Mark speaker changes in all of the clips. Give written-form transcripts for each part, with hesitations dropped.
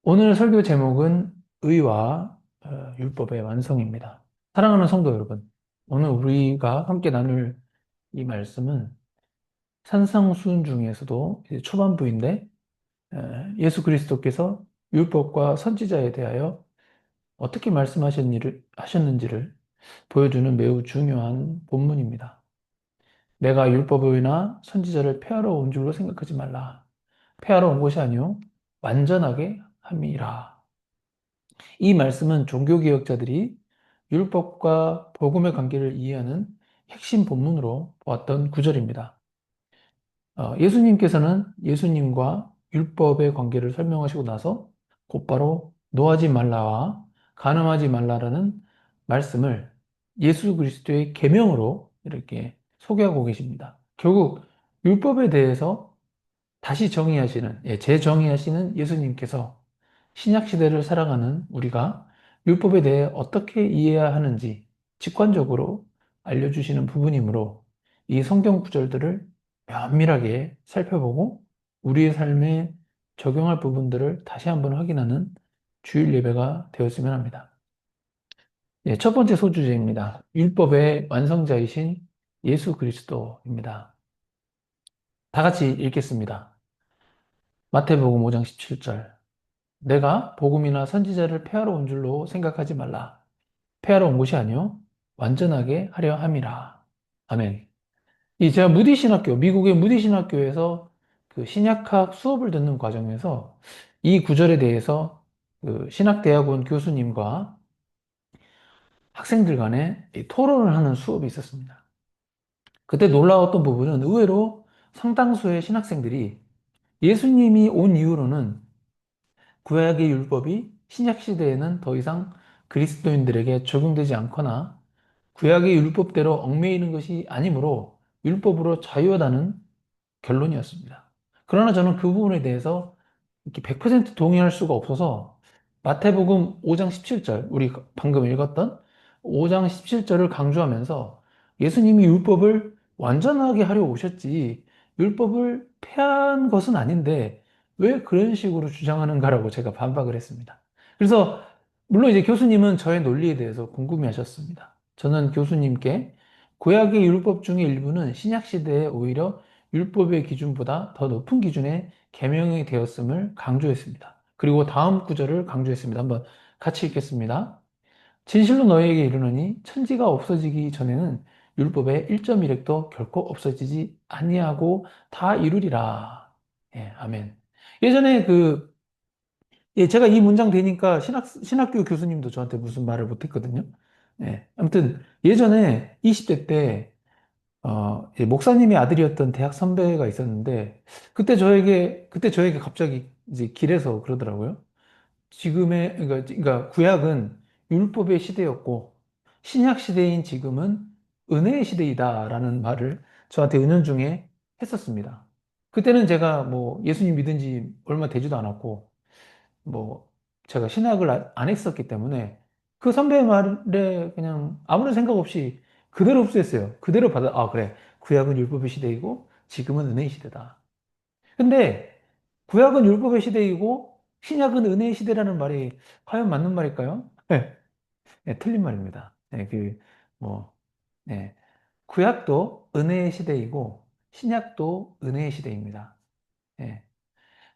Speaker 1: 오늘 설교 제목은 의와 율법의 완성입니다. 사랑하는 성도 여러분, 오늘 우리가 함께 나눌 이 말씀은 산상수훈 중에서도 이제 초반부인데 예수 그리스도께서 율법과 선지자에 대하여 어떻게 하셨는지를 보여주는 매우 중요한 본문입니다. 내가 율법이나 선지자를 폐하러 온 줄로 생각하지 말라. 폐하러 온 것이 아니요 완전하게 함이라. 이 말씀은 종교개혁자들이 율법과 복음의 관계를 이해하는 핵심 본문으로 보았던 구절입니다. 예수님께서는 예수님과 율법의 관계를 설명하시고 나서 곧바로 노하지 말라와 간음하지 말라라는 말씀을 예수 그리스도의 계명으로 이렇게 소개하고 계십니다. 결국 율법에 대해서 다시 재정의하시는 예수님께서 신약 시대를 살아가는 우리가 율법에 대해 어떻게 이해해야 하는지 직관적으로 알려주시는 부분이므로 이 성경 구절들을 면밀하게 살펴보고 우리의 삶에 적용할 부분들을 다시 한번 확인하는 주일 예배가 되었으면 합니다. 첫 번째 소주제입니다. 율법의 완성자이신 예수 그리스도입니다. 다 같이 읽겠습니다. 마태복음 5장 17절. 내가 복음이나 선지자를 폐하러 온 줄로 생각하지 말라. 폐하러 온 것이 아니요 완전하게 하려 함이라. 아멘. 제가 미국의 무디 신학교에서 그 신약학 수업을 듣는 과정에서 이 구절에 대해서 그 신학대학원 교수님과 학생들 간에 이 토론을 하는 수업이 있었습니다. 그때 놀라웠던 부분은 의외로 상당수의 신학생들이 예수님이 온 이후로는 구약의 율법이 신약 시대에는 더 이상 그리스도인들에게 적용되지 않거나 구약의 율법대로 얽매이는 것이 아니므로 율법으로 자유하다는 결론이었습니다. 그러나 저는 그 부분에 대해서 이렇게 100% 동의할 수가 없어서 마태복음 5장 17절, 우리 방금 읽었던 5장 17절을 강조하면서 예수님이 율법을 완전하게 하려 오셨지 율법을 폐한 것은 아닌데 왜 그런 식으로 주장하는가라고 제가 반박을 했습니다. 그래서 물론 이제 교수님은 저의 논리에 대해서 궁금해 하셨습니다. 저는 교수님께 구약의 율법 중의 일부는 신약 시대에 오히려 율법의 기준보다 더 높은 기준의 계명이 되었음을 강조했습니다. 그리고 다음 구절을 강조했습니다. 한번 같이 읽겠습니다. 진실로 너희에게 이르노니 천지가 없어지기 전에는 율법의 1.1획도 결코 없어지지 아니하고 다 이루리라. 예, 아멘. 예전에 제가 이 문장 되니까 신학교 교수님도 저한테 무슨 말을 못했거든요. 예, 아무튼 예전에 20대 때 목사님의 아들이었던 대학 선배가 있었는데, 그때 저에게 갑자기 이제 길에서 그러더라고요. 그러니까 구약은 율법의 시대였고, 신약 시대인 지금은 은혜의 시대이다라는 말을 저한테 은연중에 했었습니다. 그때는 제가 뭐 예수님 믿은 지 얼마 되지도 않았고, 뭐 제가 신학을 안 했었기 때문에 그 선배의 말에 그냥 아무런 생각 없이 그대로 흡수했어요. 그대로 그래. 구약은 율법의 시대이고 지금은 은혜의 시대다. 근데 구약은 율법의 시대이고 신약은 은혜의 시대라는 말이 과연 맞는 말일까요? 네, 네, 틀린 말입니다. 뭐, 네. 구약도 은혜의 시대이고 신약도 은혜의 시대입니다. 네.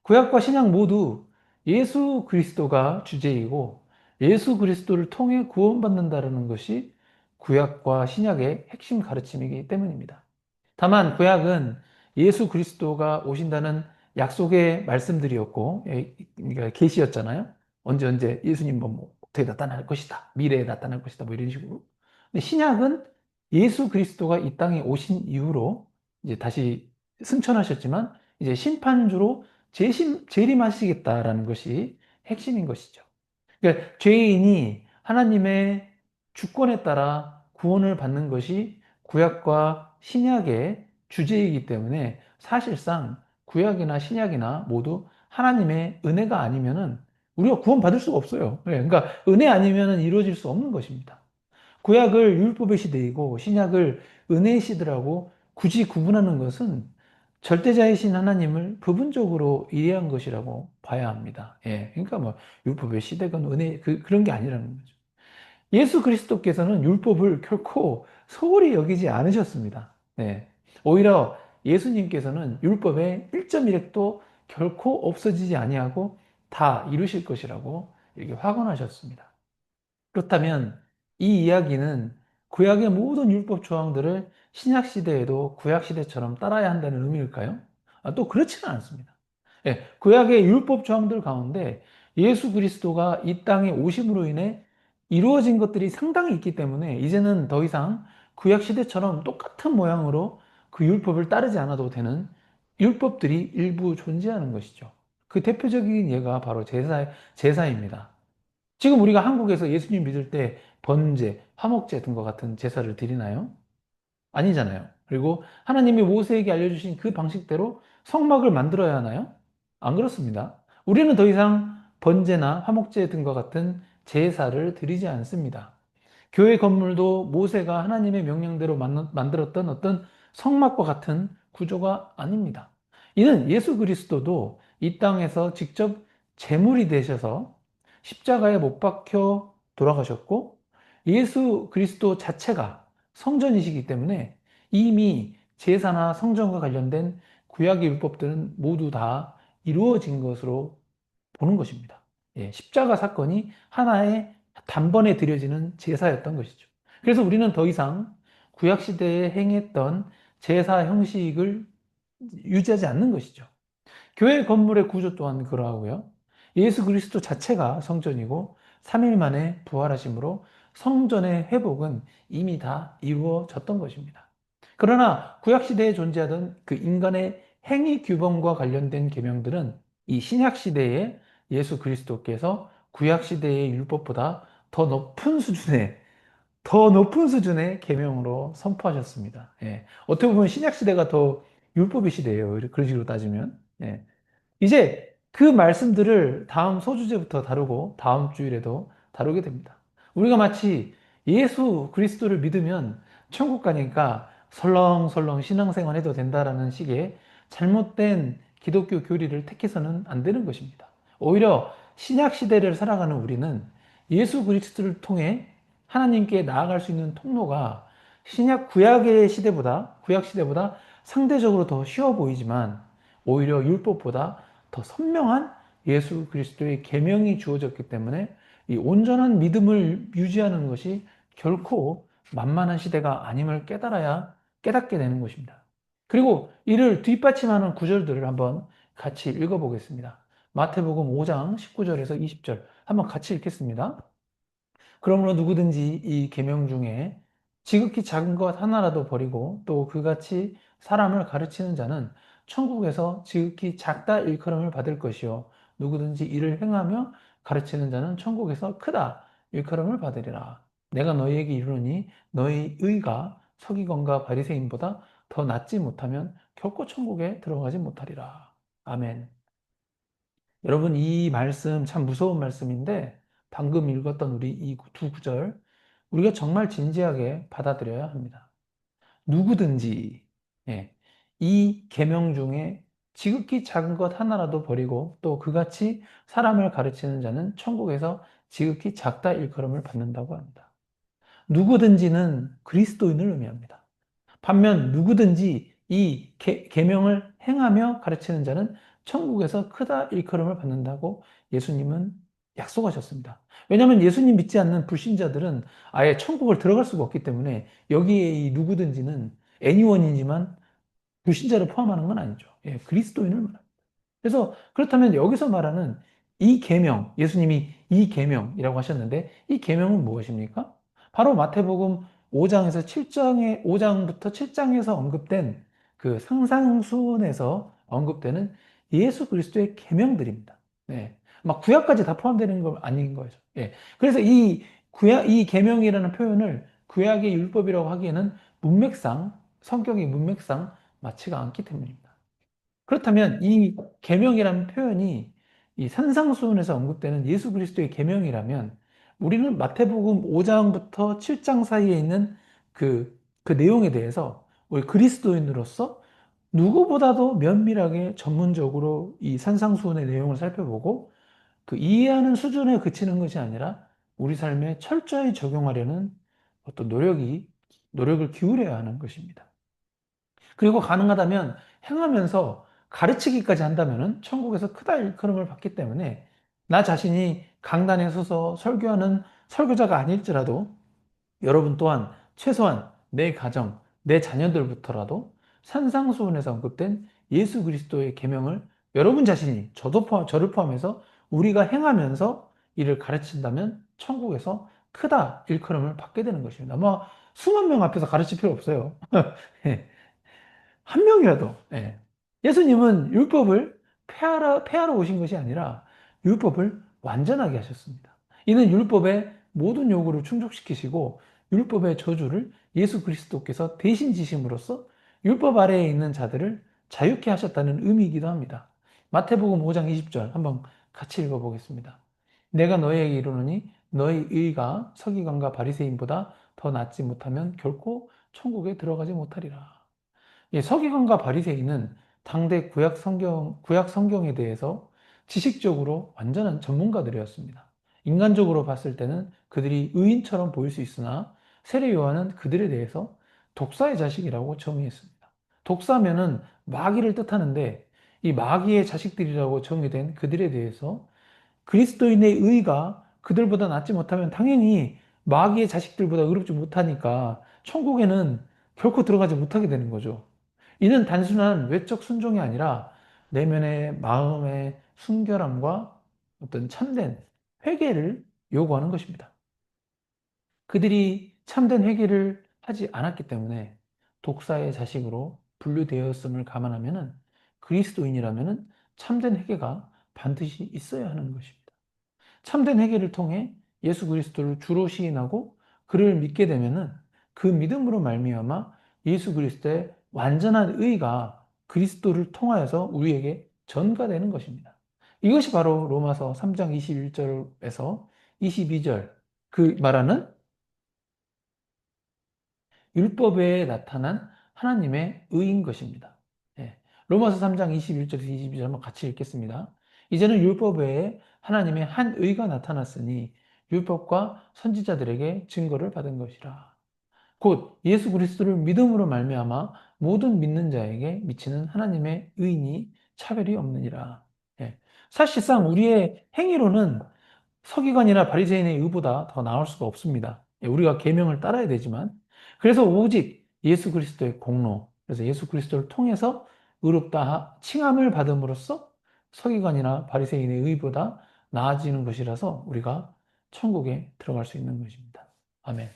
Speaker 1: 구약과 신약 모두 예수 그리스도가 주제이고 예수 그리스도를 통해 구원받는다는 것이 구약과 신약의 핵심 가르침이기 때문입니다. 다만 구약은 예수 그리스도가 오신다는 약속의 말씀들이었고, 그러니까 계시였잖아요. 언제 예수님 뭐 어떻게 나타날 것이다. 미래에 나타날 것이다. 뭐 이런 식으로. 근데 신약은 예수 그리스도가 이 땅에 오신 이후로 이제 다시 승천하셨지만 이제 심판주로 재림하시겠다라는 것이 핵심인 것이죠. 그러니까 죄인이 하나님의 주권에 따라 구원을 받는 것이 구약과 신약의 주제이기 때문에 사실상 구약이나 신약이나 모두 하나님의 은혜가 아니면은 우리가 구원받을 수가 없어요. 그러니까 은혜 아니면은 이루어질 수 없는 것입니다. 구약을 율법의 시대이고 신약을 은혜의 시대라고 굳이 구분하는 것은 절대자이신 하나님을 부분적으로 이해한 것이라고 봐야 합니다. 예. 그러니까 뭐 율법의 시대건 은혜 그런 게 아니라는 거죠. 예수 그리스도께서는 율법을 결코 소홀히 여기지 않으셨습니다. 네. 오히려 예수님께서는 율법의 1.1획도 결코 없어지지 아니하고 다 이루실 것이라고 이렇게 확언하셨습니다. 그렇다면 이 이야기는 구약의 모든 율법 조항들을 신약 시대에도 구약 시대처럼 따라야 한다는 의미일까요? 또 그렇지는 않습니다. 예, 구약의 율법 조항들 가운데 예수 그리스도가 이 땅에 오심으로 인해 이루어진 것들이 상당히 있기 때문에 이제는 더 이상 구약 시대처럼 똑같은 모양으로 그 율법을 따르지 않아도 되는 율법들이 일부 존재하는 것이죠. 그 대표적인 예가 바로 제사입니다. 지금 우리가 한국에서 예수님 믿을 때 번제, 화목제 등과 같은 제사를 드리나요? 아니잖아요. 그리고 하나님이 모세에게 알려주신 그 방식대로 성막을 만들어야 하나요? 안 그렇습니다. 우리는 더 이상 번제나 화목제 등과 같은 제사를 드리지 않습니다. 교회 건물도 모세가 하나님의 명령대로 만들었던 어떤 성막과 같은 구조가 아닙니다. 이는 예수 그리스도도 이 땅에서 직접 제물이 되셔서 십자가에 못 박혀 돌아가셨고 예수 그리스도 자체가 성전이시기 때문에 이미 제사나 성전과 관련된 구약의 율법들은 모두 다 이루어진 것으로 보는 것입니다. 예, 십자가 사건이 하나의 단번에 드려지는 제사였던 것이죠. 그래서 우리는 더 이상 구약 시대에 행했던 제사 형식을 유지하지 않는 것이죠. 교회 건물의 구조 또한 그러하고요. 예수 그리스도 자체가 성전이고 3일 만에 부활하심으로 성전의 회복은 이미 다 이루어졌던 것입니다. 그러나 구약 시대에 존재하던 그 인간의 행위 규범과 관련된 계명들은 이 신약 시대에 예수 그리스도께서 구약 시대의 율법보다 더 높은 수준의 계명으로 선포하셨습니다. 예. 어떻게 보면 신약 시대가 더 율법의 시대예요. 그런 식으로 따지면. 예. 이제 그 말씀들을 다음 소주제부터 다루고 다음 주일에도 다루게 됩니다. 우리가 마치 예수 그리스도를 믿으면 천국 가니까 설렁설렁 신앙생활 해도 된다라는 식의 잘못된 기독교 교리를 택해서는 안 되는 것입니다. 오히려 신약 시대를 살아가는 우리는 예수 그리스도를 통해 하나님께 나아갈 수 있는 통로가 구약 시대보다 상대적으로 더 쉬워 보이지만 오히려 율법보다 더 선명한 예수 그리스도의 계명이 주어졌기 때문에 이 온전한 믿음을 유지하는 것이 결코 만만한 시대가 아님을 깨닫게 되는 것입니다. 그리고 이를 뒷받침하는 구절들을 한번 같이 읽어보겠습니다. 마태복음 5장 19절에서 20절 한번 같이 읽겠습니다. 그러므로 누구든지 이 계명 중에 지극히 작은 것 하나라도 버리고 또 그같이 사람을 가르치는 자는 천국에서 지극히 작다 일컬음을 받을 것이요 누구든지 이를 행하며 가르치는 자는 천국에서 크다 일컬음을 받으리라. 내가 너희에게 이르노니 너희 의가 서기관과 바리새인보다 더 낫지 못하면 결코 천국에 들어가지 못하리라. 아멘. 여러분, 이 말씀 참 무서운 말씀인데 방금 읽었던 우리 이 두 구절 우리가 정말 진지하게 받아들여야 합니다. 누구든지 예, 이 계명 중에 지극히 작은 것 하나라도 버리고 또 그같이 사람을 가르치는 자는 천국에서 지극히 작다 일컬음을 받는다고 합니다. 누구든지는 그리스도인을 의미합니다. 반면 누구든지 이 계명을 행하며 가르치는 자는 천국에서 크다 일컬음을 받는다고 예수님은 약속하셨습니다. 왜냐하면 예수님 믿지 않는 불신자들은 아예 천국을 들어갈 수가 없기 때문에 여기에 이 누구든지는 애니원이지만 불신자를 포함하는 건 아니죠. 예, 그리스도인을 말합니다. 그래서 그렇다면 여기서 말하는 이 계명, 예수님이 이 계명이라고 하셨는데 이 계명은 무엇입니까? 바로 마태복음 5장부터 7장에서 언급된 그 상상순에서 언급되는 예수 그리스도의 계명들입니다. 네. 막 구약까지 다 포함되는 건 아닌 거죠. 예. 그래서 이 계명이라는 표현을 구약의 율법이라고 하기에는 성격의 문맥상 맞지가 않기 때문입니다. 그렇다면 이 계명이라는 표현이 이 산상수훈에서 언급되는 예수 그리스도의 계명이라면 우리는 마태복음 5장부터 7장 사이에 있는 그 내용에 대해서 우리 그리스도인으로서 누구보다도 면밀하게 전문적으로 이 산상수훈의 내용을 살펴보고 그 이해하는 수준에 그치는 것이 아니라 우리 삶에 철저히 적용하려는 어떤 노력을 기울여야 하는 것입니다. 그리고 가능하다면 행하면서 가르치기까지 한다면은 천국에서 크다 일컬음을 받기 때문에 나 자신이 강단에 서서 설교하는 설교자가 아닐지라도 여러분 또한 최소한 내 가정, 내 자녀들부터라도 산상수훈에서 언급된 예수 그리스도의 계명을 여러분 자신이 저를 포함해서 우리가 행하면서 이를 가르친다면 천국에서 크다 일컬음을 받게 되는 것입니다. 뭐 수만 명 앞에서 가르칠 필요 없어요. 예. 한 명이라도. 예. 예수님은 율법을 폐하러 오신 것이 아니라 율법을 완전하게 하셨습니다. 이는 율법의 모든 요구를 충족시키시고 율법의 저주를 예수 그리스도께서 대신 지심으로써 율법 아래에 있는 자들을 자유케 하셨다는 의미이기도 합니다. 마태복음 5장 20절 한번 같이 읽어보겠습니다. 내가 너희에게 이르노니 너희 의가 서기관과 바리새인보다 더 낫지 못하면 결코 천국에 들어가지 못하리라. 예, 서기관과 바리새인은 당대 구약 성경에 대해서 지식적으로 완전한 전문가들이었습니다. 인간적으로 봤을 때는 그들이 의인처럼 보일 수 있으나 세례 요한은 그들에 대해서 독사의 자식이라고 정의했습니다. 독사면은 마귀를 뜻하는데 이 마귀의 자식들이라고 정의된 그들에 대해서 그리스도인의 의가 그들보다 낫지 못하면 당연히 마귀의 자식들보다 의롭지 못하니까 천국에는 결코 들어가지 못하게 되는 거죠. 이는 단순한 외적 순종이 아니라 내면의 마음의 순결함과 어떤 참된 회개를 요구하는 것입니다. 그들이 참된 회개를 하지 않았기 때문에 독사의 자식으로 분류되었음을 감안하면 그리스도인이라면 참된 회개가 반드시 있어야 하는 것입니다. 참된 회개를 통해 예수 그리스도를 주로 시인하고 그를 믿게 되면은 그 믿음으로 말미암아 예수 그리스도의 완전한 의가 그리스도를 통하여서 우리에게 전가되는 것입니다. 이것이 바로 로마서 3장 21절에서 22절 그 말하는 율법에 나타난 하나님의 의인 것입니다. 예. 로마서 3장 21절에서 22절 한번 같이 읽겠습니다. 이제는 율법 외에 하나님의 한 의가 나타났으니 율법과 선지자들에게 증거를 받은 것이라. 곧 예수 그리스도를 믿음으로 말미암아 모든 믿는 자에게 미치는 하나님의 의인이 차별이 없느니라. 예. 사실상 우리의 행위로는 서기관이나 바리새인의 의보다 더 나을 수가 없습니다. 예, 우리가 계명을 따라야 되지만 그래서 오직 예수 그리스도의 공로, 그래서 예수 그리스도를 통해서 의롭다 칭함을 받음으로써 서기관이나 바리새인의 의보다 나아지는 것이라서 우리가 천국에 들어갈 수 있는 것입니다. 아멘.